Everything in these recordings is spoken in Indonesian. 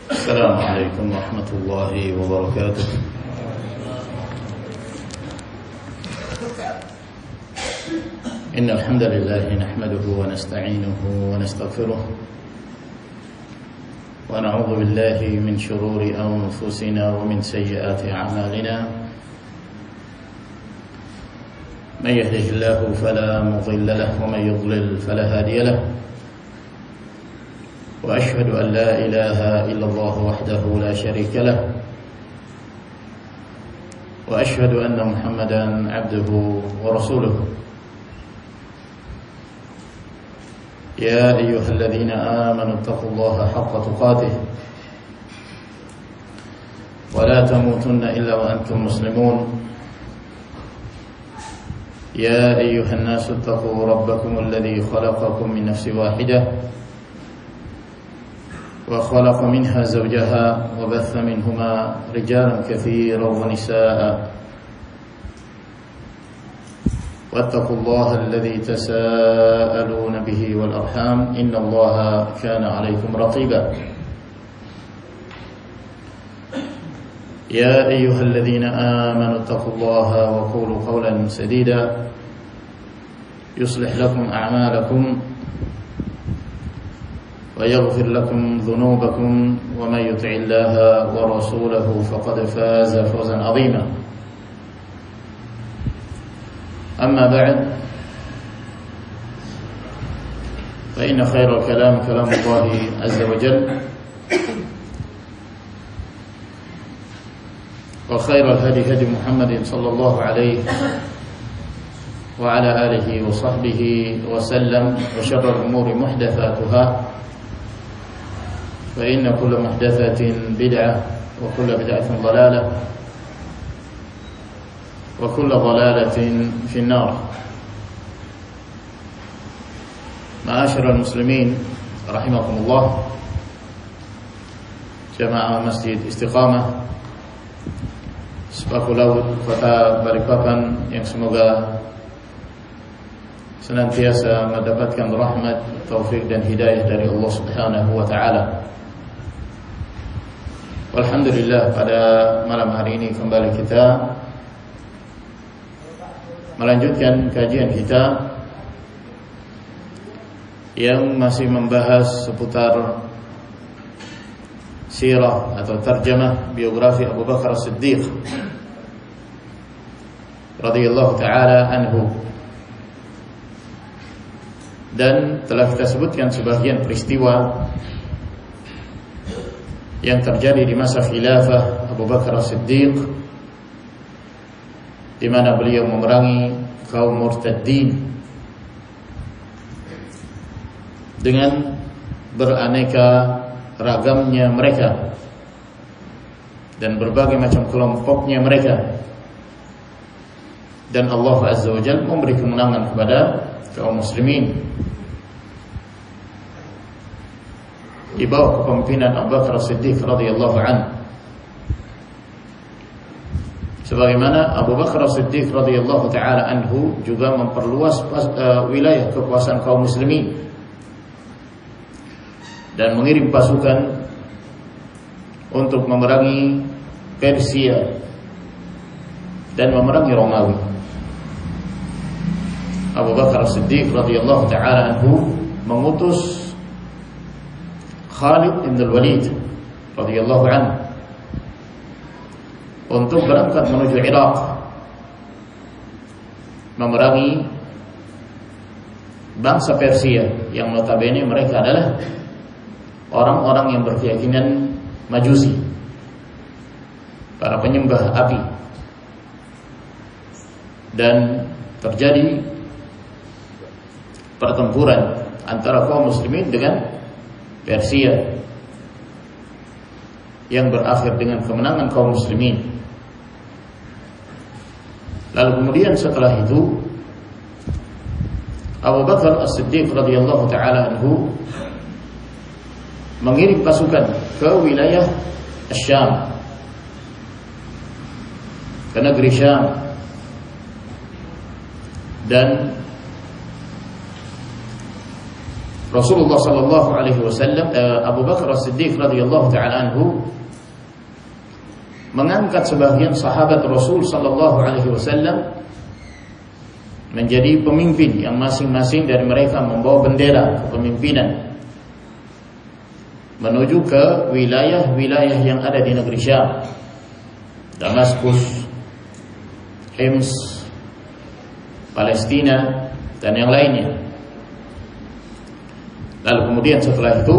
السلام عليكم ورحمة الله وبركاته. إن الحمد لله نحمده ونستعينه ونستغفره ونعوذ بالله من شرور أنفسنا ومن سيئات أعمالنا. من يهده الله فلا مضل له ومن يضلل فلا هادي له. وأشهد أن لا إله إلا الله وحده لا شريك له. وأشهد أن محمدا عبده ورسوله. يا أيها الذين آمنوا اتقوا الله حق تقاته ولا تموتن إلا وأنتم مسلمون. يا أيها الناس اتقوا ربكم الذي خلقكم من نفس واحدة وخلق منها زوجها وبث منهما رجالا كثيرا ونساء. واتقوا الله الذي تساءلون به والأرحام إن الله كان عليكم رقيبا. يا أيها الذين آمنوا اتقوا الله وقولوا قولا سديدا يصلح لكم أعمالكم ويغفر لكم ذنوبكم ومن يطع الله ورسوله فقد فاز فوزا عظيما. أما بعد فإن خير الكلام كلام الله عز وجل وخير الهدي هدي محمد صلى الله عليه وعلى آله وصحبه وسلم وشر الأمور محدثاتها فإن كل محدثة بدعة وكل بدعة ضلالة وكل ضلالة في النار. معاشر المسلمين رحمكم الله، jamaah Masjid Istiqamah Sepaku Laut Kota Balikpapan yang semoga senantiasa mendapatkan rahmat, taufik dan hidayah dari Allah Subhanahu wa taala. Alhamdulillah, pada malam hari ini kembali kita melanjutkan kajian kita yang masih membahas seputar sirah atau tarjamah biografi Abu Bakar As-Siddiq radhiyallahu taala anhu. Dan telah kita sebutkan sebagian peristiwa yang terjadi di masa khilafah Abu Bakar As-Siddiq, di mana beliau memerangi kaum murtaddin dengan beraneka ragamnya mereka dan berbagai macam kelompoknya mereka, dan Allah Azza wa Jalla memberi kemenangan kepada kaum muslimin di bawah kepemimpinan Abu Bakar As-Siddiq radhiyallahu anhu. Sebagaimana Abu Bakar As-Siddiq radhiyallahu taala anhu juga memperluas wilayah kekuasaan kaum muslimin dan mengirim pasukan untuk memerangi Persia dan memerangi Romawi. Abu Bakar As-Siddiq radhiyallahu taala anhu mengutus Khalid bin Al-Walid radhiyallahu anhu untuk berangkat menuju Irak memerangi bangsa Persia yang notabene mereka adalah orang-orang yang berkeyakinan Majusi, para penyembah api. Dan terjadi pertempuran antara kaum muslimin dengan Persia yang berakhir dengan kemenangan kaum muslimin. Lalu kemudian setelah itu Abu Bakar As-Siddiq radhiyallahu taala anhu mengirim pasukan ke wilayah Syam, ke negeri Syam, dan Rasulullah sallallahu alaihi wasallam, Abu Bakar As-Siddiq radhiyallahu taala anhu mengangkat sebagian sahabat Rasul sallallahu alaihi wasallam menjadi pemimpin, yang masing-masing dari mereka membawa bendera kepemimpinan menuju ke wilayah-wilayah yang ada di negeri Syam, Damaskus, Hims, Palestina dan yang lainnya. Lalu kemudian setelah itu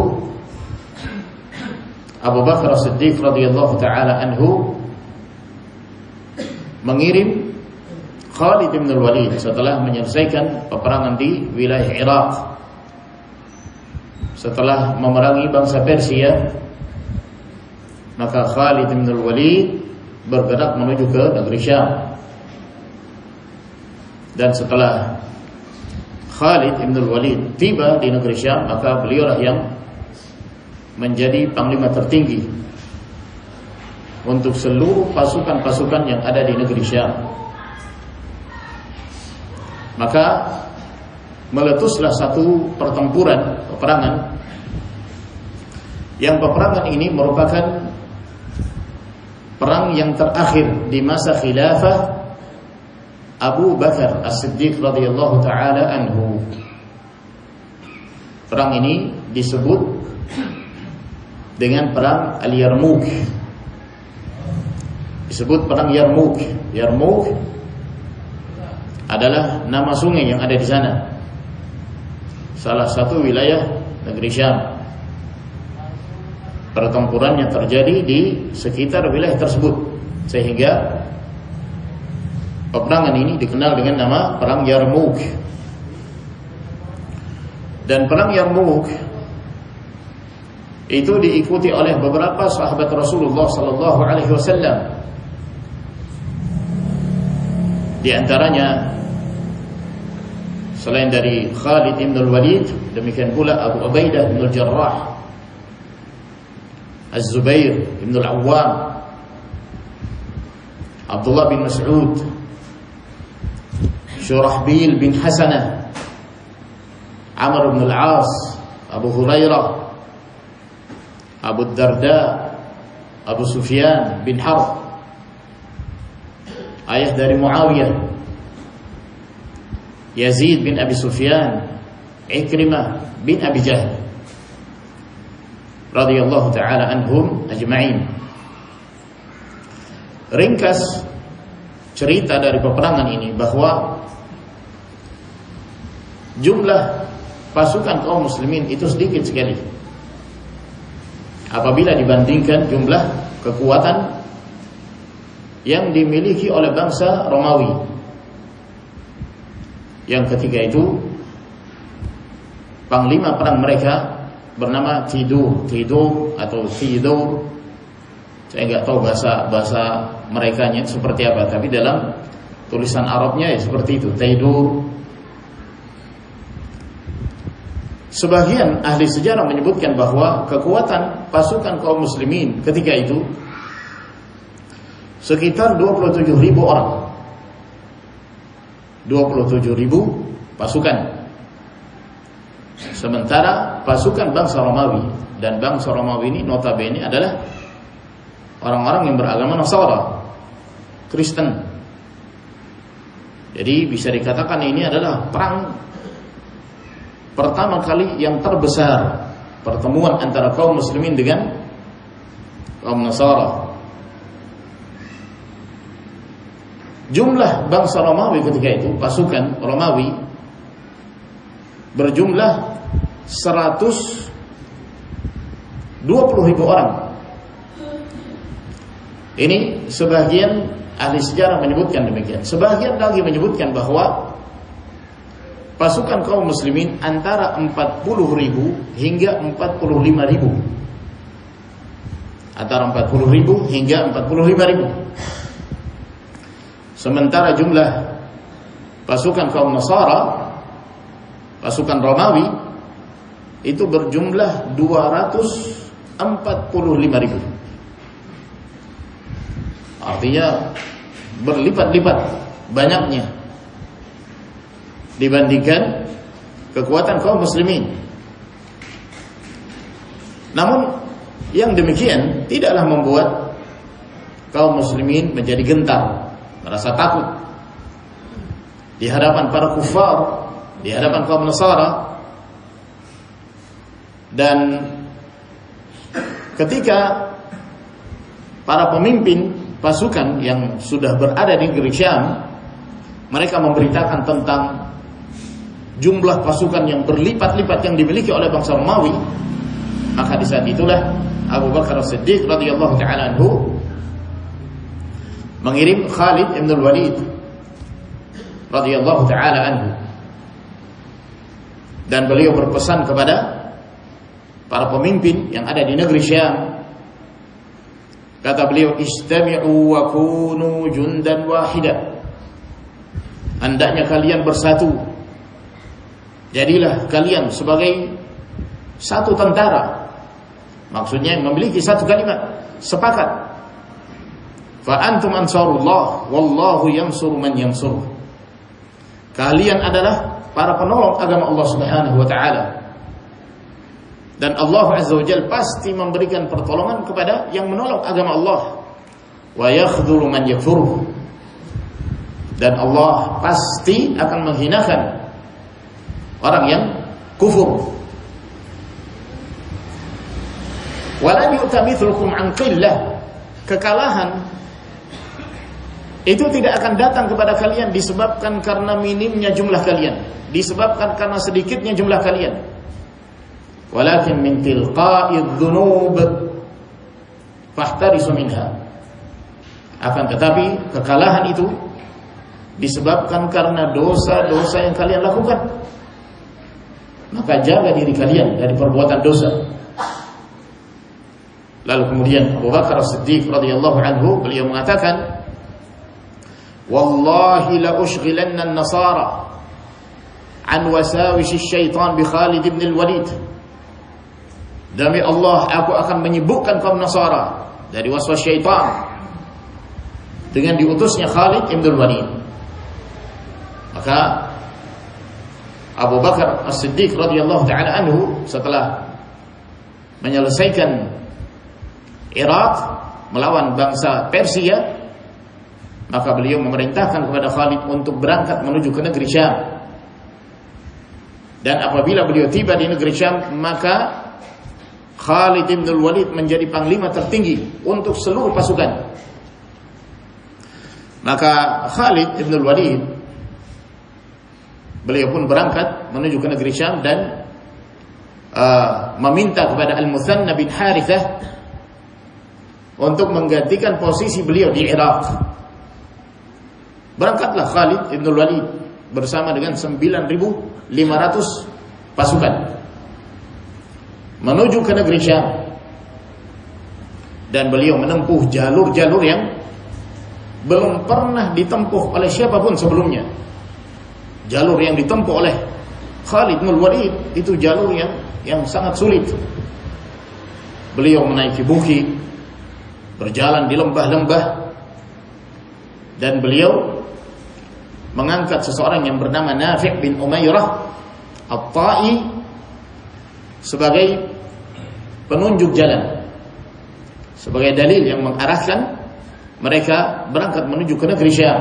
Abu Bakar As-Siddiq radhiyallahu taala anhu mengirim Khalid bin Walid setelah menyelesaikan peperangan di wilayah Irak, setelah memerangi bangsa Persia, maka Khalid bin Walid bergerak menuju ke negeri Syam. Dan setelah Khalid bin Walid tiba di negeri Syam, maka beliaulah yang menjadi panglima tertinggi untuk seluruh pasukan-pasukan yang ada di negeri Syam. Maka meletuslah satu pertempuran, peperangan, yang peperangan ini merupakan perang yang terakhir di masa khilafah Abu Bakar As-Siddiq radhiyallahu taala anhu. Perang ini disebut dengan perang Al-Yarmouk. Disebut perang Yarmouk. Yarmouk adalah nama sungai yang ada di sana, salah satu wilayah negeri Syam. Pertempurannya terjadi di sekitar wilayah tersebut, sehingga peperangan ini dikenal dengan nama perang Yarmouk. Dan perang Yarmouk itu diikuti oleh beberapa sahabat Rasulullah sallallahu alaihi wasallam. Di antaranya selain dari Khalid bin Walid, demikian pula Abu Ubaidah bin Al-Jarrah, Az-Zubair bin Al-Awwam, Abdullah bin Mas'ud, Shurahbil bin Hasanah, Amr bin Al-As, Abu Hurairah, Abu Darda, Abu Sufyan bin Harb, ayah dari Muawiyah, Yazid bin Abi Sufyan, Ikrimah bin Abi Jahl, radhiyallahu ta'ala anhum ajma'in. Ringkas cerita dari peperangan ini bahwa jumlah pasukan kaum muslimin itu sedikit sekali apabila dibandingkan jumlah kekuatan yang dimiliki oleh bangsa Romawi. Yang ketiga itu panglima perang mereka bernama Tidur atau Tidur. Saya nggak tahu bahasa merekanya seperti apa, tapi dalam tulisan Arabnya ya seperti itu, Tidur. Sebagian ahli sejarah menyebutkan bahwa kekuatan pasukan kaum muslimin ketika itu sekitar 27.000 orang. 27.000 pasukan. Sementara pasukan bangsa Romawi, dan bangsa Romawi ini notabene adalah orang-orang yang beragama Nasara, Kristen. Jadi bisa dikatakan ini adalah perang pertama kali yang terbesar, pertemuan antara kaum muslimin dengan kaum Nasara. Jumlah bangsa Romawi ketika itu, pasukan Romawi berjumlah 120.000 orang. Ini sebagian ahli sejarah menyebutkan demikian. Sebagian lagi menyebutkan bahwa pasukan kaum muslimin antara 40.000 hingga 45.000. Antara 40.000 hingga 45.000. Sementara jumlah pasukan kaum Nasara, pasukan Romawi, itu berjumlah 245.000. Artinya berlipat-lipat banyaknya dibandingkan kekuatan kaum muslimin. Namun yang demikian tidaklah membuat kaum muslimin menjadi gentar, merasa takut di hadapan para kufar, di hadapan kaum Nasara. Dan ketika para pemimpin pasukan yang sudah berada di negeri Syam, mereka memberitakan tentang jumlah pasukan yang berlipat-lipat yang dimiliki oleh bangsa Romawi, maka di saat itulah Abu Bakar As-Siddiq radhiyallahu taala anhu mengirim Khalid ibn al-Walid radhiyallahu taala anhu, dan beliau berpesan kepada para pemimpin yang ada di negeri Syam. Kata beliau, istami'u wa kunu jundan wahida, hendaknya kalian bersatu, jadilah kalian sebagai satu tentara. Maksudnya memiliki satu kalimat, sepakat. Fa antum ansarullah wallahu yansuru man yansur. Kalian adalah para penolong agama Allah Subhanahu wa taala, dan Allah Azza wa Jalla pasti memberikan pertolongan kepada yang menolong agama Allah. Wa yakhdhuru man yakfur, dan Allah pasti akan menghinakan orang yang kufur. Wala yu'tamithlukum an qillah, kekalahan itu tidak akan datang kepada kalian disebabkan karena minimnya jumlah kalian, disebabkan karena sedikitnya jumlah kalian. Walakin min tilqa'idz dzunub fahtarisu minha, akan tetapi kekalahan itu disebabkan karena dosa-dosa yang kalian lakukan, maka jaga diri kalian dari perbuatan dosa. Lalu kemudian Abu Bakar As-Siddiq radhiyallahu anhu beliau mengatakan, wallahi la ushghilanna an-nasara an wasawis asy-syaitan bi Khalid ibn al-Walid. Demi Allah, aku akan menyibukkan kaum Nasara dari waswas syaitan dengan diutusnya Khalid ibn al-Walid. Maka Abu Bakar As-Siddiq radhiyallahu taala anhu setelah menyelesaikan Irak melawan bangsa Persia, maka beliau memerintahkan kepada Khalid untuk berangkat menuju ke negeri Syam. Dan apabila beliau tiba di negeri Syam, maka Khalid ibn al-Walid menjadi panglima tertinggi untuk seluruh pasukan. Maka Khalid ibn al-Walid beliau pun berangkat menuju ke negeri Syam dan meminta kepada Al-Muthanna bin Harithah untuk menggantikan posisi beliau di Irak. Berangkatlah Khalid ibn al-Walid bersama dengan 9.500 pasukan menuju ke negeri Syam, dan beliau menempuh jalur-jalur yang belum pernah ditempuh oleh siapapun sebelumnya. Jalur yang ditempuh oleh Khalid bin Walid itu jalur yang sangat sulit. Beliau menaiki bukit, berjalan di lembah-lembah, dan beliau mengangkat seseorang yang bernama Nafi' bin Umairah At-Ta'i sebagai penunjuk jalan, sebagai dalil yang mengarahkan mereka berangkat menuju ke negeri Syam.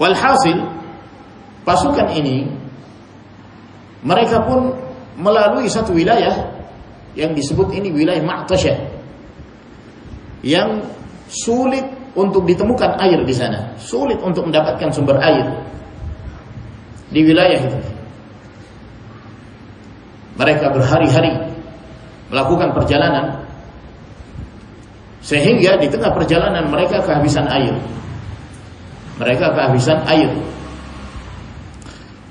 Walhasil, pasukan ini mereka pun melalui satu wilayah yang disebut ini wilayah Ma'tasyah, yang sulit untuk ditemukan air di sana, sulit untuk mendapatkan sumber air di wilayah itu. Mereka berhari-hari melakukan perjalanan, sehingga di tengah perjalanan mereka kehabisan air. Mereka kehabisan air.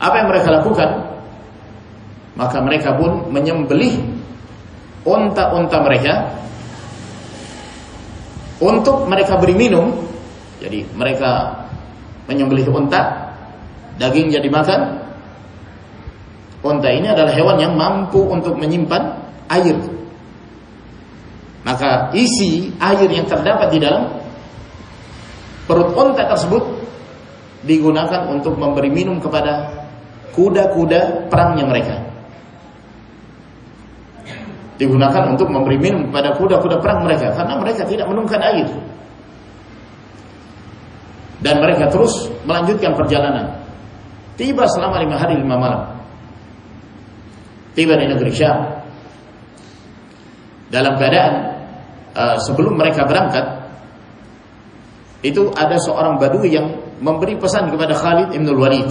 Apa yang mereka lakukan? Maka mereka pun menyembelih unta-unta mereka untuk mereka beri minum. Jadi mereka menyembelih unta, dagingnya dimakan. Unta ini adalah hewan yang mampu untuk menyimpan air. Maka isi air yang terdapat di dalam perut unta tersebut digunakan untuk memberi minum kepada kuda-kuda perangnya mereka. digunakan untuk memberi minum kepada kuda-kuda perang mereka, karena mereka tidak menemukan air. Dan mereka terus melanjutkan perjalanan. Tiba selama 5 hari 5 malam. Tiba di negeri Syam. Dalam keadaan sebelum mereka berangkat, itu ada seorang Badui yang memberi pesan kepada Khalid ibn Walid.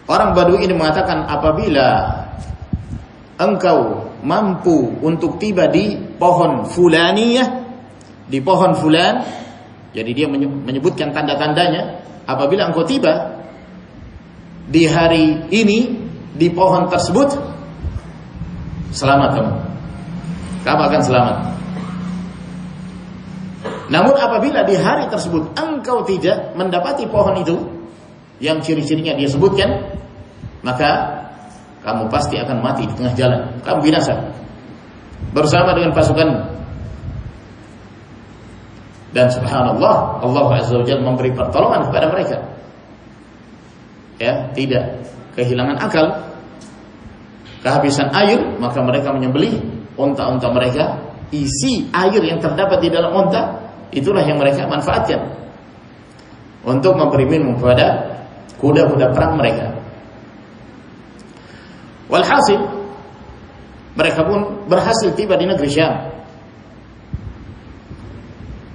Orang Badui ini mengatakan, apabila engkau mampu untuk tiba di pohon fulaniyah, di pohon fulan, jadi dia menyebutkan tanda-tandanya, apabila engkau tiba di hari ini di pohon tersebut, selamat kamu akan selamat. Namun apabila di hari tersebut engkau tidak mendapati pohon itu yang ciri-cirinya dia sebutkan, maka kamu pasti akan mati di tengah jalan, kamu binasa bersama dengan pasukan. Dan subhanallah, Allah Azza wa Jalla memberi pertolongan kepada mereka. Ya, tidak kehilangan akal, kehabisan air, maka mereka menyembelih unta-unta mereka, isi air yang terdapat di dalam unta, itulah yang mereka manfaatkan untuk memberi minum kepada kuda-kuda perang mereka. Walhasil, mereka pun berhasil tiba di negeri Syam.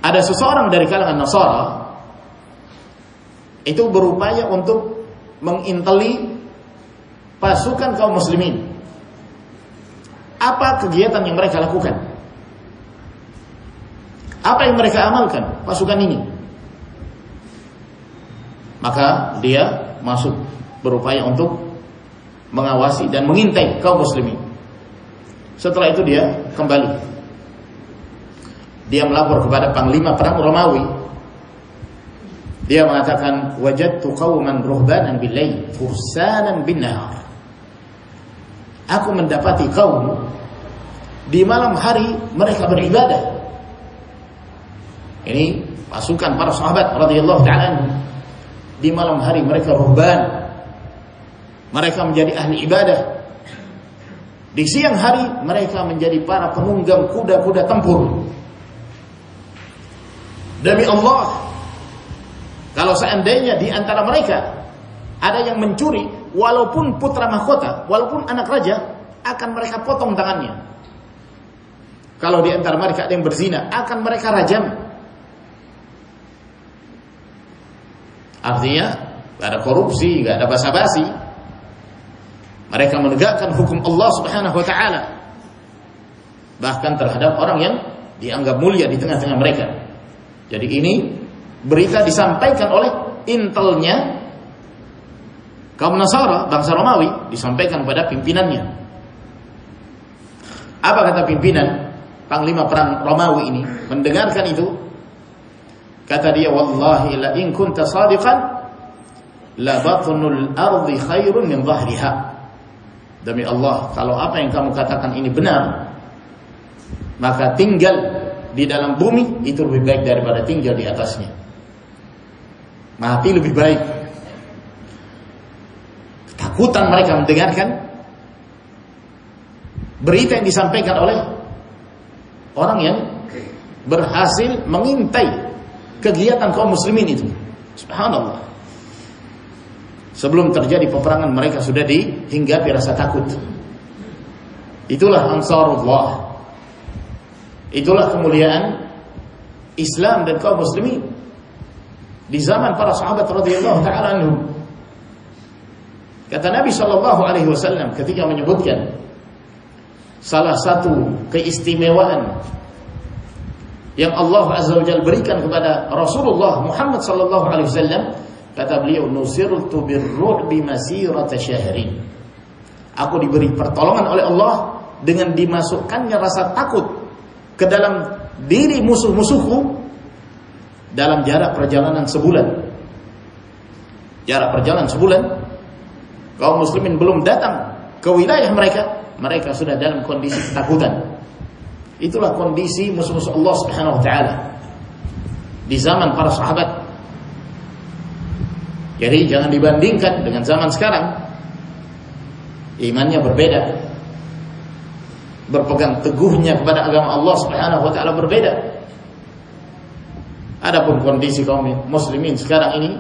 Ada seseorang dari kalangan Nasara itu berupaya untuk menginteli pasukan kaum muslimin. Apa kegiatan yang mereka lakukan? Apa yang mereka amalkan pasukan ini? Maka dia masuk berupaya untuk mengawasi dan mengintai kaum muslimin. Setelah itu dia kembali. Dia melapor kepada panglima perang Romawi. Dia mengatakan, wajadtu qauman ruhbanan bil-lail fursanan bin-nahar. Aku mendapati kaum di malam hari mereka beribadah. Ini pasukan para sahabat radhiyallahu ta'ala anhum. Di malam hari mereka ruhban. Mereka menjadi ahli ibadah. Di siang hari mereka menjadi para penunggang kuda-kuda tempur. Demi Allah, kalau seandainya di antara mereka ada yang mencuri, walaupun putra mahkota, walaupun anak raja, akan mereka potong tangannya. Kalau di antara mereka ada yang berzina, akan mereka rajam. Artinya, gak ada korupsi, gak ada basa-basi. Mereka menegakkan hukum Allah Subhanahu wa ta'ala, bahkan terhadap orang yang dianggap mulia di tengah-tengah mereka. Jadi ini berita disampaikan oleh intelnya kaum Nasara, bangsa Romawi, disampaikan kepada pimpinannya. Apa kata pimpinan panglima perang Romawi ini? Mendengarkan itu, kata dia, wallahi la in kunta sadiqan la batnul ardi khairun min dhahriha. Demi Allah, kalau apa yang kamu katakan ini benar, maka tinggal di dalam bumi itu lebih baik daripada tinggal di atasnya. Mati lebih baik. Ketakutan mereka mendengarkan berita yang disampaikan oleh orang yang berhasil mengintai kegiatan kaum muslimin itu. Subhanallah. Sebelum terjadi peperangan mereka sudah dihinggapi rasa takut. Itulah Ansarullah. Itulah kemuliaan Islam dan kaum muslimin di zaman para sahabat radhiyallahu ta'ala anhum. Kata Nabi sallallahu alaihi wasallam ketika menyebutkan salah satu keistimewaan yang Allah Azza wa Jalla berikan kepada Rasulullah Muhammad sallallahu alaihi wasallam, kata beliau, nusirtu birru'bi masirata syahrin. Aku diberi pertolongan oleh Allah dengan dimasukkannya rasa takut ke dalam diri musuh-musuhku dalam jarak perjalanan sebulan. Jarak perjalanan sebulan, kaum muslimin belum datang ke wilayah mereka, mereka sudah dalam kondisi ketakutan. Itulah kondisi musuh-musuh Allah Subhanahu wa ta'ala di zaman para sahabat. Jadi jangan dibandingkan dengan zaman sekarang. Imannya berbeda. berpegang teguhnya kepada agama Allah Subhanahu wa taala berbeda. Adapun kondisi kaum muslimin sekarang ini,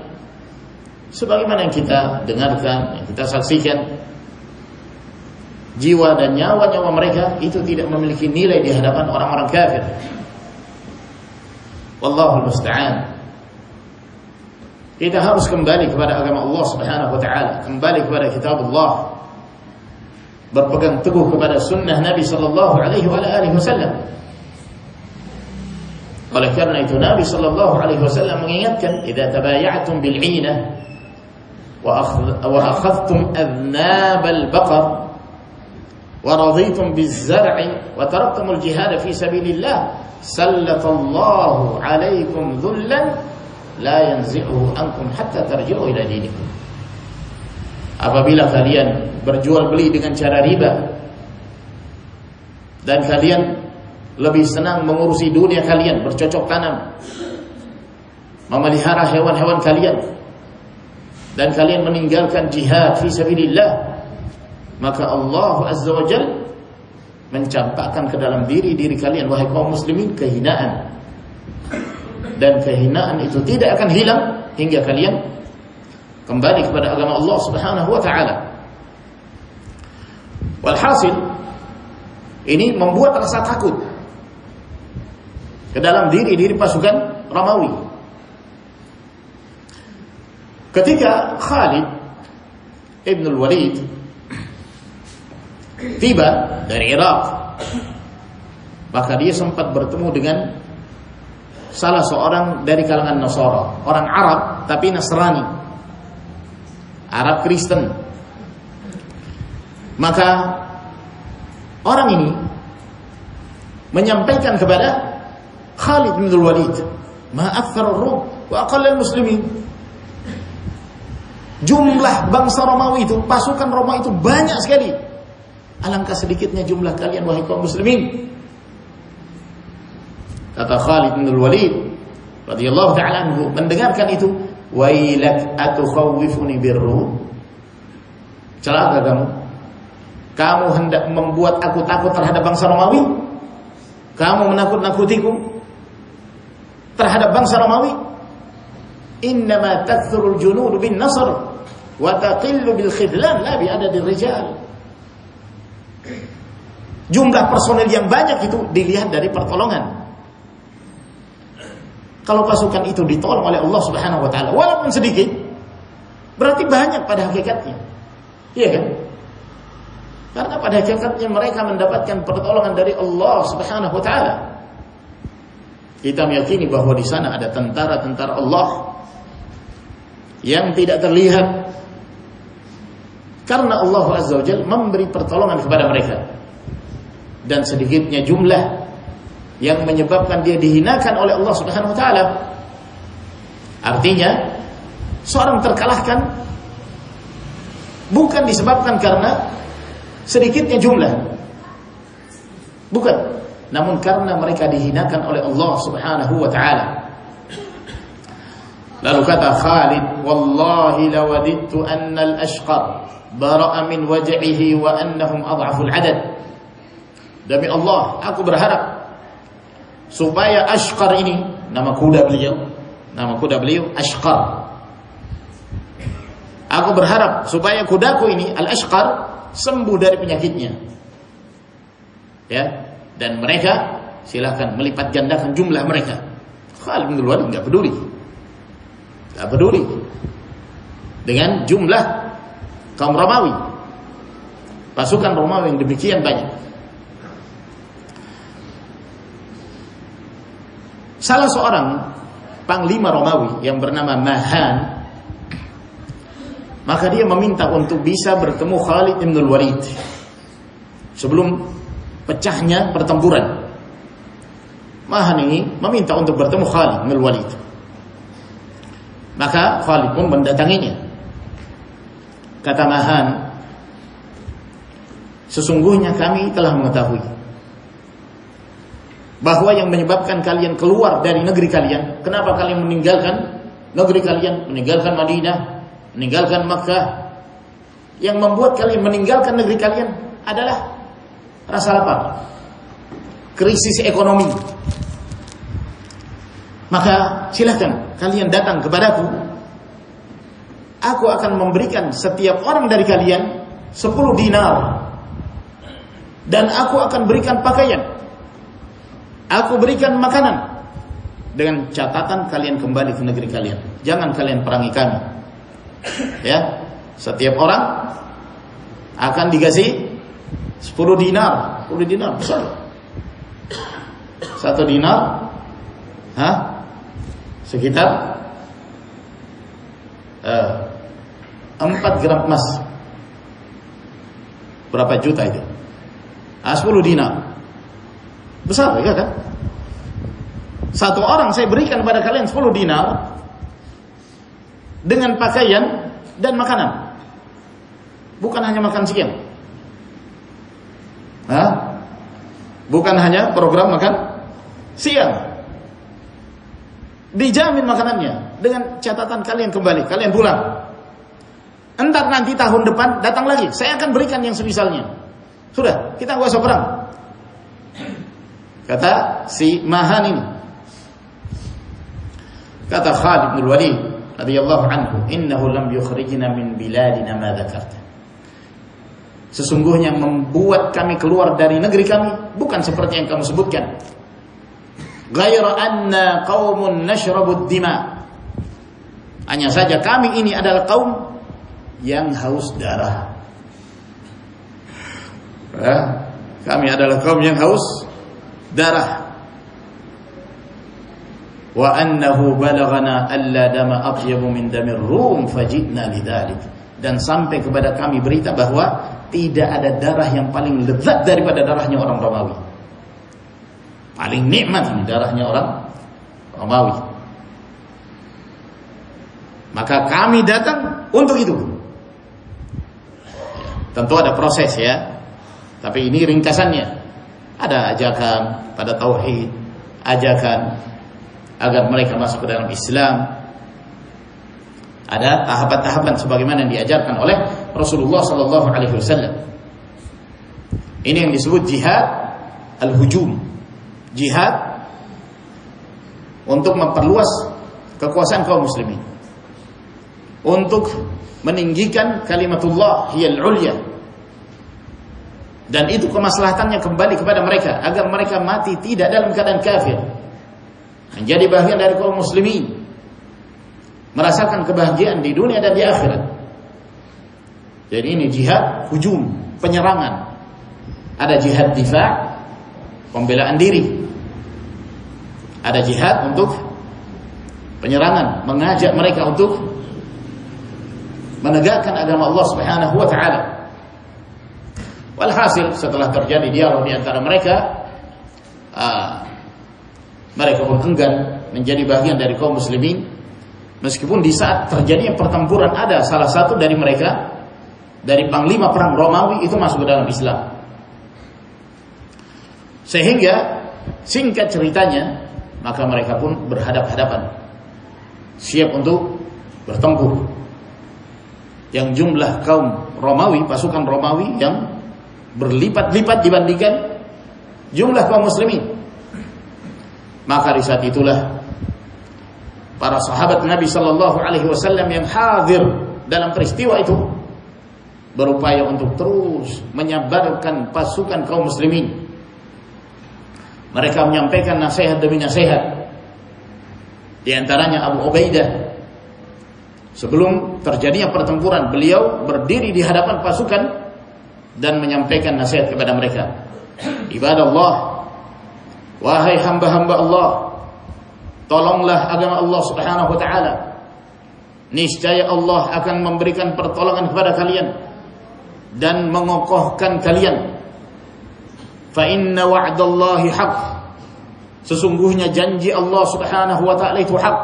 sebagaimana yang kita dengarkan, yang kita saksikan, jiwa dan nyawa-nyawa mereka itu tidak memiliki nilai di hadapan orang-orang kafir. Wallahul musta'an. Kita harus kembali kepada agama Allah Subhanahu wa taala, kembali kepada kitab Allah, berpegang teguh kepada sunnah Nabi sallallahu alaihi wasallam. Oleh karena itu Nabi sallallahu alaihi wasallam mengingatkan, "Idza tabaya'tum bil 'inah wa akhadhtum adnab al-baqar wa raditum biz-zar'i wa taraktumul jihad fi sabilillah, sallatallahu 'alaikum dhullan la yanzi'uhu ankum hatta tarji'u ila dinikum." Apabila kalian berjual beli dengan cara riba dan kalian lebih senang mengurusi dunia kalian, bercocok tanam, memelihara hewan-hewan kalian, dan kalian meninggalkan jihad fi sabilillah, maka Allah Azza wa Jalla mencampakkan ke dalam diri kalian, wahai kaum muslimin, kehinaan. Dan kehinaan itu tidak akan hilang hingga kalian kembali kepada agama Allah Subhanahu wa taala. Walhasil, ini membuat rasa takut ke dalam diri pasukan Romawi. Ketika Khalid ibn al-Walid tiba dari Irak, maka dia sempat bertemu dengan salah seorang dari kalangan Nasara, orang Arab tapi Nasrani, Arab Kristen. Maka orang ini menyampaikan kepada Khalid bin Walid, "Ma akthar ar-rum wa aqall al-muslimin." Jumlah bangsa Romawi itu, pasukan Roma itu banyak sekali. Alangkah sedikitnya jumlah kalian, wahai kaum muslimin. Kata Khalid bin Walid radhiyallahu ta'ala anhu mendengarkan itu, "Wailak atukhawwifuni birrum." Celaka kamu. Kamu hendak membuat aku takut terhadap bangsa Romawi? Kamu menakut-nakutiku terhadap bangsa Romawi? Innama takthurul junud bin nasr wa taqillu bil khidlan la bi adadir rijal. Jumlah personel yang banyak itu dilihat dari pertolongan. Kalau pasukan itu ditolong oleh Allah Subhanahu wa taala walaupun sedikit, berarti banyak pada hakikatnya. Iya kan? Karena pada hakikatnya mereka mendapatkan pertolongan dari Allah Subhanahu wa taala. Kita meyakini bahwa di sana ada tentara-tentara Allah yang tidak terlihat, karena Allah Azza wa Jalla memberi pertolongan kepada mereka. Dan sedikitnya jumlah yang menyebabkan dia dihinakan oleh Allah Subhanahu wa taala. Artinya seorang terkalahkan bukan disebabkan karena sedikitnya jumlah, bukan, namun karena mereka dihinakan oleh Allah Subhanahu wa taala. Lalu kata Khalid, "Wallahi lawadittu anna al-ashqar bara'a min waj'ihi wa annahum adhaful adad." Demi Allah, aku berharap supaya Ashqar ini, nama kuda beliau Ashqar. Aku berharap supaya kudaku ini Al-Ashqar sembuh dari penyakitnya. Ya, dan mereka silakan melipat gandakan jumlah mereka. Khalid bin Walid enggak peduli dengan jumlah kaum Romawi, pasukan Romawi yang demikian banyak. Salah seorang panglima Romawi yang bernama Mahan, maka dia meminta untuk bisa bertemu Khalid bin Walid sebelum pecahnya pertempuran. Mahan ini meminta untuk bertemu Khalid bin Walid. Maka Khalid pun mendatanginya. Kata Mahan, "Sesungguhnya kami telah mengetahui bahwa yang menyebabkan kalian keluar dari negeri kalian, kenapa kalian meninggalkan negeri kalian, meninggalkan Madinah, meninggalkan Makkah, yang membuat kalian meninggalkan negeri kalian adalah rasa lapar, krisis ekonomi, maka silahkan kalian datang kepadaku. Aku akan memberikan setiap orang dari kalian 10 dinar. Dan aku akan berikan pakaian. Aku berikan makanan. Dengan catatan kalian kembali ke negeri kalian. Jangan kalian perangi kami. Ya, setiap orang akan dikasih 10 dinar. 10 dinar besar. 1 dinar sekitar 4 gram emas. Berapa juta itu? 10 dinar. Besar ya kan? Satu orang saya berikan kepada kalian 10 dinar dengan pakaian dan makanan. Bukan hanya makan siang. Bukan hanya program makan siang. Dijamin makanannya dengan catatan kalian kembali, kalian pulang. Entar nanti tahun depan datang lagi, saya akan berikan yang semisalnya. Sudah, kita nggak usah perang. Kata si Mahan ini. Kata Khalid bin Walid radhiyallahu anhu, "Innahu lam yukhrijna min biladina ma dzakarta." Sesungguhnya membuat kami keluar dari negeri kami bukan seperti yang kamu sebutkan. Ghaira anna qaumun nashrabud dima. Hanya saja kami ini adalah kaum yang haus darah. Kami adalah kaum yang haus darah. Wa annahu balaghana alla dama atyabu min damir rum fajidna lidzalik. Dan sampai kepada kami berita bahwa tidak ada darah yang paling lezat daripada darahnya orang Romawi. Paling nikmat ini darahnya orang Romawi. Maka kami datang untuk itu. Tentu ada proses ya. Tapi ini ringkasannya. Ada ajakan pada tauhid, ajakan agar mereka masuk ke dalam Islam. Ada tahapan-tahapan sebagaimana yang diajarkan oleh Rasulullah sallallahu alaihi wasallam. Ini yang disebut jihad al-hujum. Jihad untuk memperluas kekuasaan kaum muslimin. Untuk meninggikan kalimatullah hiyal ulya. Dan itu kemaslahatannya kembali kepada mereka agar mereka mati tidak dalam keadaan kafir, menjadi bagian dari kaum muslimin, merasakan kebahagiaan di dunia dan di akhirat. Jadi ini jihad hujum, penyerangan. Ada jihad difa', pembelaan diri. Ada jihad untuk penyerangan, mengajak mereka untuk menegakkan agama Allah Subhanahu wa taala. Walhasil setelah terjadi dialog di antara mereka, mereka pun enggan menjadi bagian dari kaum muslimin, meskipun di saat terjadinya pertempuran ada salah satu dari mereka, dari panglima perang Romawi itu masuk ke dalam Islam. Sehingga singkat ceritanya, maka mereka pun berhadap-hadapan, siap untuk bertempur. Yang jumlah kaum Romawi, pasukan Romawi yang berlipat-lipat dibandingkan jumlah kaum muslimin. Maka di saat itulah para sahabat Nabi sallallahu alaihi wasallam yang hadir dalam peristiwa itu berupaya untuk terus menyabarkan pasukan kaum muslimin. Mereka menyampaikan nasihat demi nasihat. Di antaranya Abu Ubaidah, sebelum terjadinya pertempuran, beliau berdiri di hadapan pasukan dan menyampaikan nasihat kepada mereka. Ibadallah, wahai hamba-hamba Allah, tolonglah agama Allah Subhanahu wa taala. Niscaya Allah akan memberikan pertolongan kepada kalian dan mengokohkan kalian. Fa inna wa'dallahi haqq. Sesungguhnya janji Allah Subhanahu wa taala itu hak.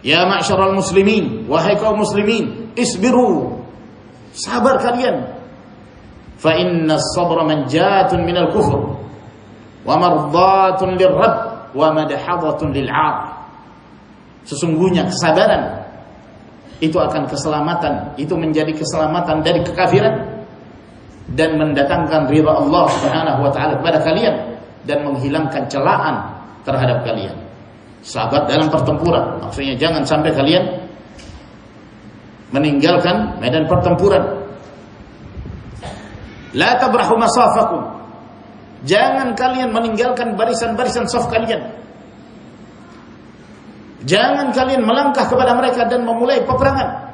Ya ma'syaral muslimin, wahai kaum muslimin, isbiru, sabar kalian. Fa inna as-sabra manjatun minal kufr wa mardatun lirrabb wa madhadatun lil'ar. Sesungguhnya kesabaran itu akan keselamatan, itu menjadi keselamatan dari kekafiran dan mendatangkan ridha Allah Subhanahu wa taala kepada kalian dan menghilangkan celaan terhadap kalian. Sahabat dalam pertempuran, maksudnya jangan sampai kalian meninggalkan medan pertempuran. La tabrahu masafakum, jangan kalian meninggalkan barisan-barisan saf kalian. Jangan kalian melangkah kepada mereka dan memulai peperangan.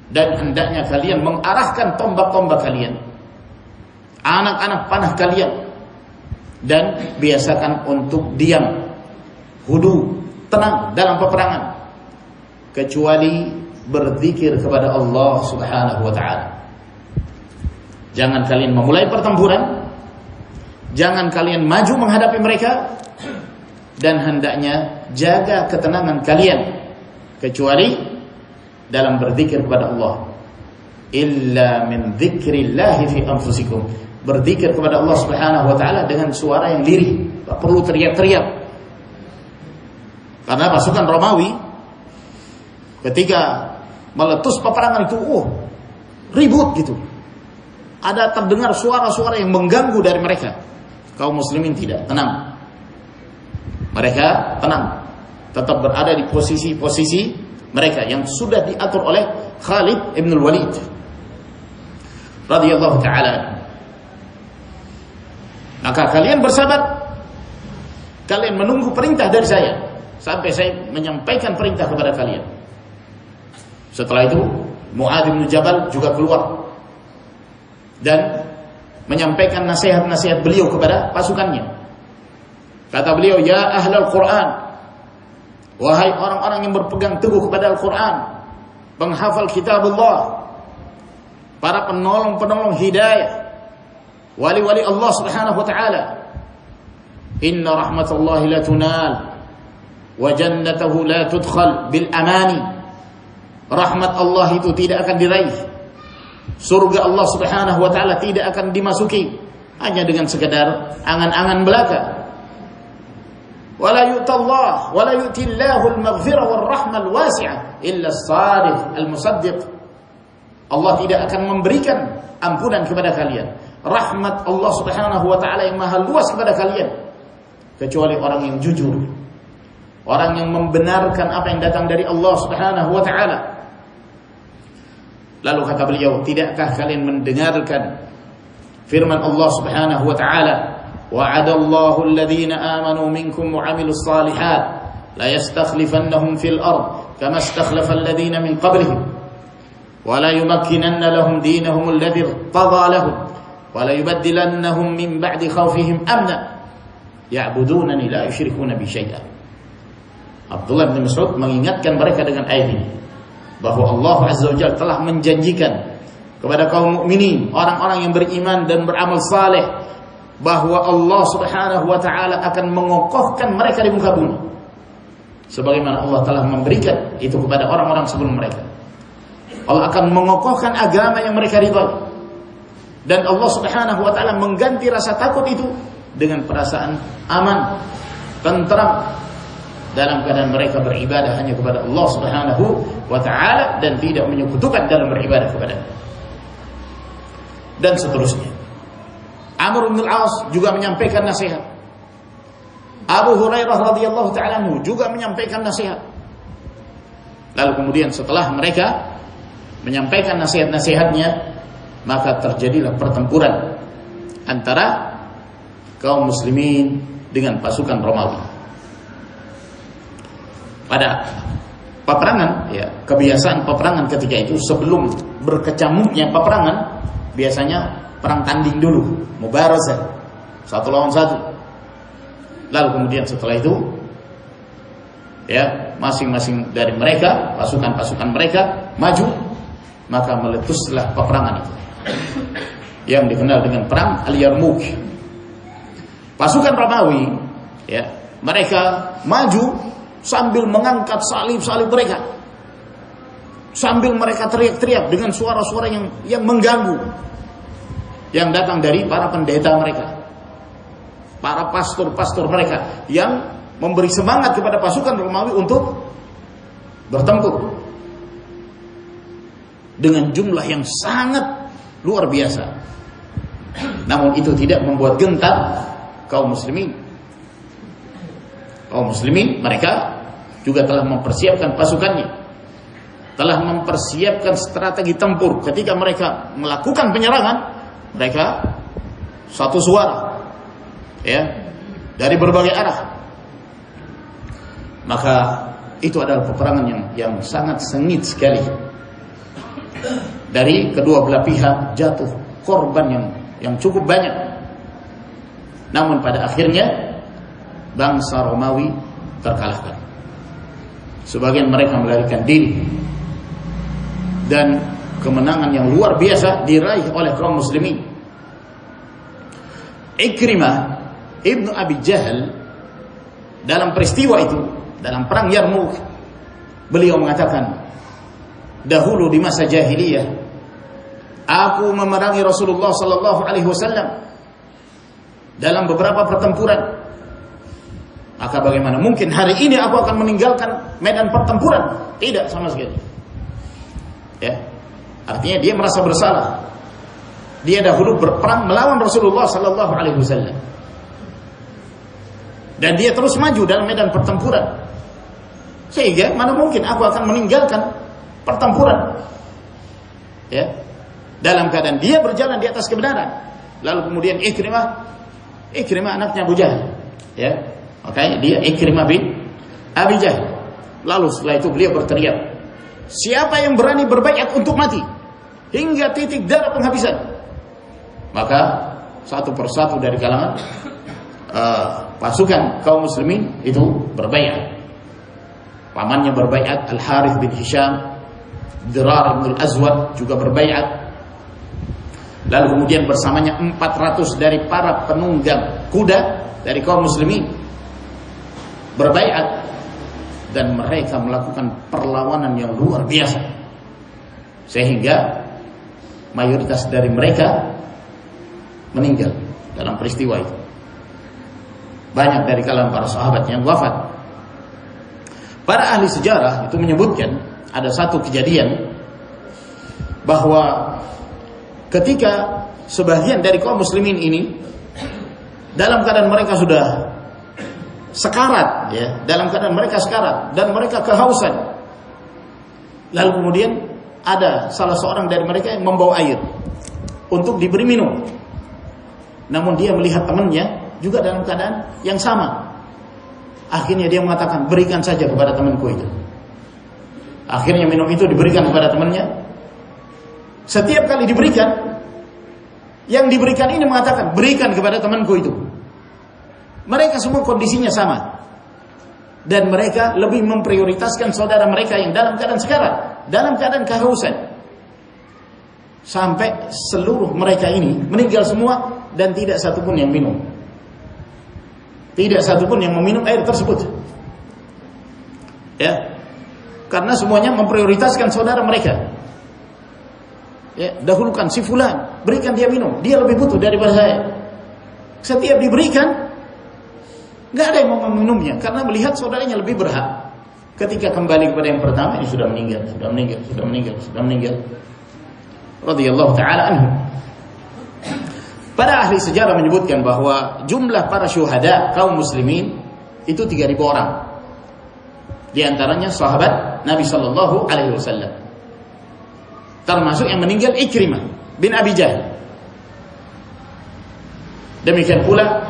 Dan hendaknya kalian mengarahkan tombak-tombak kalian, anak-anak panah kalian, dan biasakan untuk diam, hudu, tenang dalam peperangan, kecuali berzikir kepada Allah Subhanahu wa taala. Jangan kalian memulai pertempuran, jangan kalian maju menghadapi mereka, dan hendaknya jaga ketenangan kalian kecuali dalam berzikir kepada Allah. Illa min dzikrillahi fi anfusikum, berzikir kepada Allah Subhanahu wa taala dengan suara yang lirih, tak perlu teriak-teriak. Karena pasukan Romawi ketika meletus peperangan itu, ribut gitu. Ada terdengar suara-suara yang mengganggu dari mereka. Kaum muslimin tidak tenang. Mereka tenang, tetap berada di posisi-posisi mereka yang sudah diatur oleh Khalid ibn al-Walid radhiyallahu ta'ala. Maka kalian bersabar, kalian menunggu perintah dari saya sampai saya menyampaikan perintah kepada kalian. Setelah itu Mu'adz bin Jabal juga keluar dan menyampaikan nasihat-nasihat beliau kepada pasukannya. Kata beliau, ya ahlal Quran, wahai orang-orang yang berpegang teguh kepada Al-Quran, penghafal kitabullah, para penolong-penolong hidayah, wali-wali Allah Subhanahu wa taala. Inna rahmatallahi la tunal wa jannatahu la tudkhal bil amani. Rahmat Allah itu tidak akan diraih, surga Allah Subhanahu wa taala tidak akan dimasuki hanya dengan sekedar angan-angan belaka. Wala yu'tallah wala yu'tillahu al-maghfirah wal rahmah al-wasi'ah illa as-sadiq al-musaddiq. Allah tidak akan memberikan ampunan kepada kalian, rahmat Allah Subhanahu wa taala yang maha luas kepada kalian, kecuali orang yang jujur, orang yang membenarkan apa yang datang dari Allah Subhanahu wa taala. Lalu kata beliau, tidakkah kalian mendengarkan firman Allah Subhanahu wa taala, wa'adallahu alladhina amanu minkum wa 'amilus shalihat la yastakhlifannahum fil ard kama istakhlafa alladhina min qablihim wa la yumakkinanna lahum dinahum alladhi irtada lahum wa la yubaddilannahum min ba'di khawfihim amna ya'budunani la yusyrikuna bi syai'an. Abdullah bin Mas'ud mengingatkan mereka dengan ayat ini, bahwa Allah Azza wa Jalla telah menjanjikan kepada kaum mukminin, orang-orang yang beriman dan beramal saleh, bahwa Allah Subhanahu wa taala akan mengokohkan mereka di muka bumi sebagaimana Allah telah memberikan itu kepada orang-orang sebelum mereka. Allah akan mengokohkan agama yang mereka ridhai, dan Allah Subhanahu wa taala mengganti rasa takut itu dengan perasaan aman, tentram, dalam keadaan mereka beribadah hanya kepada Allah Subhanahu wa taala dan tidak menyekutukan dalam beribadah kepadanya. Dan seterusnya. Amr bin al-As juga menyampaikan nasihat. Abu Hurairah radhiyallahu ta'ala anhu juga menyampaikan nasihat. Lalu kemudian setelah mereka menyampaikan nasihat-nasihatnya, maka terjadilah pertempuran antara kaum muslimin dengan pasukan Romawi. Pada peperangan, ya, kebiasaan peperangan ketika itu sebelum berkecamuknya peperangan, biasanya perang tanding dulu, mubarazah, satu lawan satu. Lalu kemudian setelah itu, ya, masing-masing dari mereka, pasukan-pasukan mereka maju, maka meletuslah peperangan itu, yang dikenal dengan perang Al-Yarmouk. Pasukan Romawi, ya, mereka maju sambil mengangkat salib-salib mereka, sambil mereka teriak-teriak dengan suara-suara yang mengganggu, yang datang dari para pendeta mereka, para pastor-pastor mereka, yang memberi semangat kepada pasukan Romawi untuk bertempur dengan jumlah yang sangat luar biasa. Namun itu tidak membuat gentar kaum muslimin. Kaum muslimin mereka juga telah mempersiapkan pasukannya, telah mempersiapkan strategi tempur. Ketika mereka melakukan penyerangan, mereka satu suara, ya, dari berbagai arah. Maka itu adalah peperangan yang sangat sengit sekali. Dari kedua belah pihak jatuh korban yang cukup banyak. Namun pada akhirnya bangsa Romawi terkalahkan. Sebagian mereka melarikan diri, dan kemenangan yang luar biasa diraih oleh kaum muslimin. Ikrimah ibnu Abi Jahal dalam peristiwa itu, dalam perang Yarmuk, beliau mengatakan, dahulu di masa jahiliyah aku memerangi Rasulullah sallallahu alaihi wasallam dalam beberapa pertempuran. Maka bagaimana mungkin hari ini aku akan meninggalkan medan pertempuran? Tidak sama sekali. Ya. Artinya dia merasa bersalah. Dia dahulu berperang melawan Rasulullah sallallahu alaihi wasallam. Dan dia terus maju dalam medan pertempuran. Sehingga mana mungkin aku akan meninggalkan pertempuran. Ya. Dalam keadaan dia berjalan di atas kebenaran. Lalu kemudian Ikrimah anaknya Abu Jahal. Ya. Makanya dia Ikrimah bin Abi Jahal. Lalu setelah itu beliau berteriak, siapa yang berani berbaiat untuk mati hingga titik darah penghabisan? Maka satu persatu dari kalangan pasukan kaum muslimin itu berbaiat. Pamannya berbaiat, Al-Harith bin Hisham, Dirar bin Al-Azwad juga berbaiat. Lalu kemudian bersamanya 400 dari para penunggang kuda dari kaum muslimin berbaiat, dan mereka melakukan perlawanan yang luar biasa sehingga mayoritas dari mereka meninggal dalam peristiwa itu. Banyak dari kalangan para sahabat yang wafat. Para ahli sejarah itu menyebutkan ada satu kejadian bahwa ketika sebagian dari kaum muslimin ini dalam keadaan mereka sudah sekarat, ya, dalam keadaan mereka sekarat dan mereka kehausan. Lalu kemudian ada salah seorang dari mereka yang membawa air untuk diberi minum. Namun dia melihat temannya juga dalam keadaan yang sama. Akhirnya dia mengatakan, berikan saja kepada temanku itu. Akhirnya minum itu diberikan kepada temannya. Setiap kali diberikan, yang diberikan ini mengatakan, berikan kepada temanku itu. Mereka semua kondisinya sama, dan mereka lebih memprioritaskan saudara mereka yang dalam keadaan sekarat, dalam keadaan kehausan, sampai seluruh mereka ini meninggal semua dan tidak satupun yang minum, tidak satupun yang meminum air tersebut. Ya, karena semuanya memprioritaskan saudara mereka. Ya, dahulukan si fulan, berikan dia minum, dia lebih butuh daripada saya. Setiap diberikan, nggak ada yang mau meminumnya karena melihat saudaranya lebih berhak. Ketika kembali kepada yang pertama, ini sudah meninggal. Radhiyallahu ta'ala anhu. Para ahli sejarah menyebutkan bahwa jumlah para syuhada kaum muslimin itu 3.000 orang. Di antaranya sahabat Nabi sallallahu alaihi wasallam. Termasuk yang meninggal Ikrimah bin Abi Jahal. Demikian pula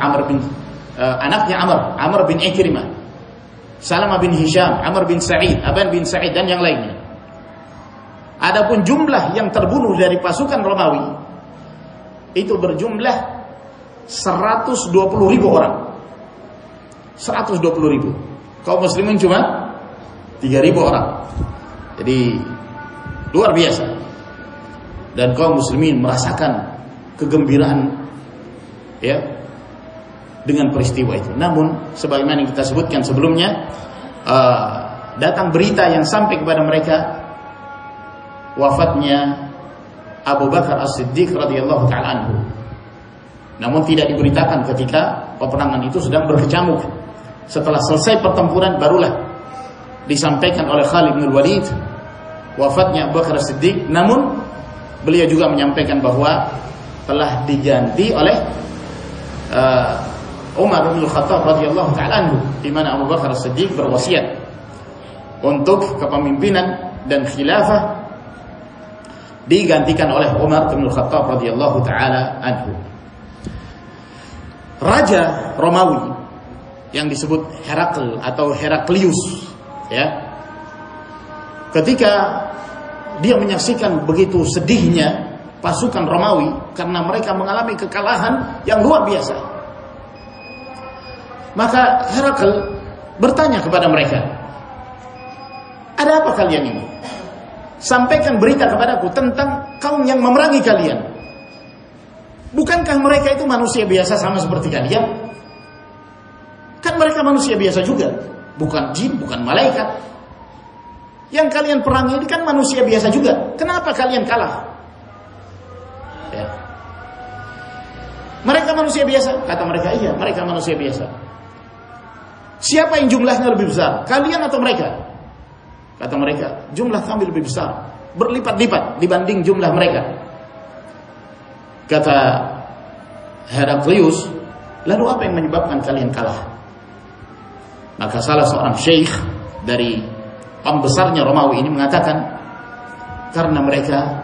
anaknya Amr bin Ikrimah, Salamah bin Hisham, Amr bin Sa'id, Aban bin Sa'id, dan yang lainnya. Adapun jumlah yang terbunuh dari pasukan Romawi itu berjumlah 120.000 orang. 120.000. Kaum muslimin cuma 3.000 orang. Jadi luar biasa. Dan kaum muslimin merasakan kegembiraan, ya, dengan peristiwa itu. Namun sebagaimana yang kita sebutkan sebelumnya, datang berita yang sampai kepada mereka wafatnya Abu Bakar As-Siddiq radhiyallahu ta'ala anhu. Namun tidak diberitakan ketika peperangan itu sedang berkecamuk. Setelah selesai pertempuran barulah disampaikan oleh Khalid bin Walid wafatnya Abu Bakar As-Siddiq. Namun beliau juga menyampaikan bahwa telah diganti oleh Umar bin Khattab radhiyallahu taala anhu, di mana Abu Bakar As-Siddiq berwasiat untuk kepemimpinan dan khilafah digantikan oleh Umar bin Khattab radhiyallahu taala anhu. Raja Romawi yang disebut Herakl atau Heraklius, ya, ketika dia menyaksikan begitu sedihnya pasukan Romawi karena mereka mengalami kekalahan yang luar biasa, maka Herakl bertanya kepada mereka, ada apa kalian ini? Sampaikan berita kepadaku tentang kaum yang memerangi kalian. Bukankah mereka itu manusia biasa sama seperti kalian? Kan mereka manusia biasa juga, bukan jin, bukan malaikat. Yang kalian perangi ini kan manusia biasa juga. Kenapa kalian kalah? Ya. Mereka manusia biasa, kata mereka. Iya, mereka manusia biasa. Siapa yang jumlahnya lebih besar, kalian atau mereka? Kata mereka, jumlah kami lebih besar, berlipat-lipat dibanding jumlah mereka. Kata Heraklius, lalu apa yang menyebabkan kalian kalah? Maka salah seorang syekh dari pembesarnya Romawi ini mengatakan, karena mereka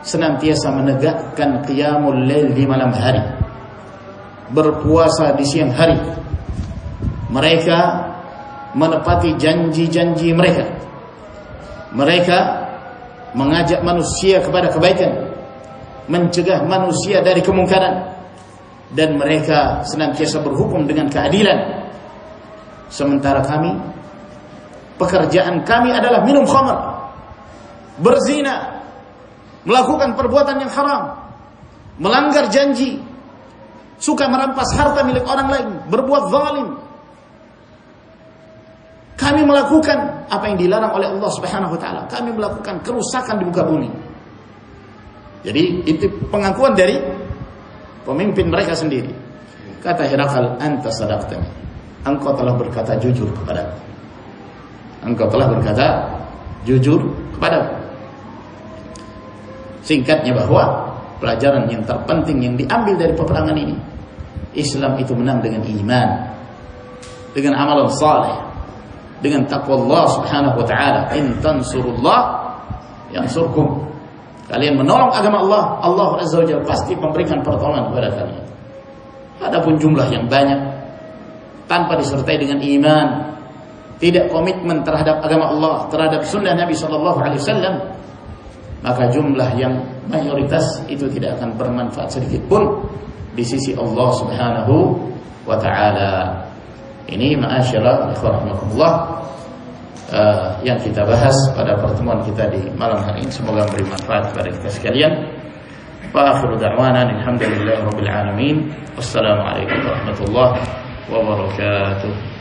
senantiasa menegakkan qiyamul lail di malam hari, berpuasa di siang hari. Mereka menepati janji-janji mereka. Mereka mengajak manusia kepada kebaikan, mencegah manusia dari kemungkaran, dan mereka senantiasa berhukum dengan keadilan. Sementara kami, pekerjaan kami adalah minum khamr, berzina, melakukan perbuatan yang haram, melanggar janji, suka merampas harta milik orang lain, berbuat zalim. Kami melakukan apa yang dilarang oleh Allah Subhanahu wa taala. Kami melakukan kerusakan di muka bumi. Jadi itu pengakuan dari pemimpin mereka sendiri. Kata Herakl, anta sadaqtani. Engkau telah berkata jujur kepadaku. Engkau telah berkata jujur kepadaku. Singkatnya bahwa pelajaran yang terpenting yang diambil dari peperangan ini, Islam itu menang dengan iman, dengan amalan saleh, dengan takwa Allah Subhanahu wa taala. In tansurullah yansurkum. Kalian menolong agama Allah, Allah Azza wa Jalla pasti memberikan pertolongan kepada kalian. Adapun jumlah yang banyak tanpa disertai dengan iman, tidak komitmen terhadap agama Allah, terhadap sunnah Nabi sallallahu alaihi wasallam, maka jumlah yang mayoritas itu tidak akan bermanfaat sedikit pun di sisi Allah Subhanahu wa taala. Ini ma'asyiral ikhwan rahimakumullah yang kita bahas pada pertemuan kita di malam hari ini, semoga memberi manfaat kepada kita sekalian. Wa akhiru da'wana alhamdulillahirabbil alamin. Wassalamualaikum warahmatullahi wabarakatuh.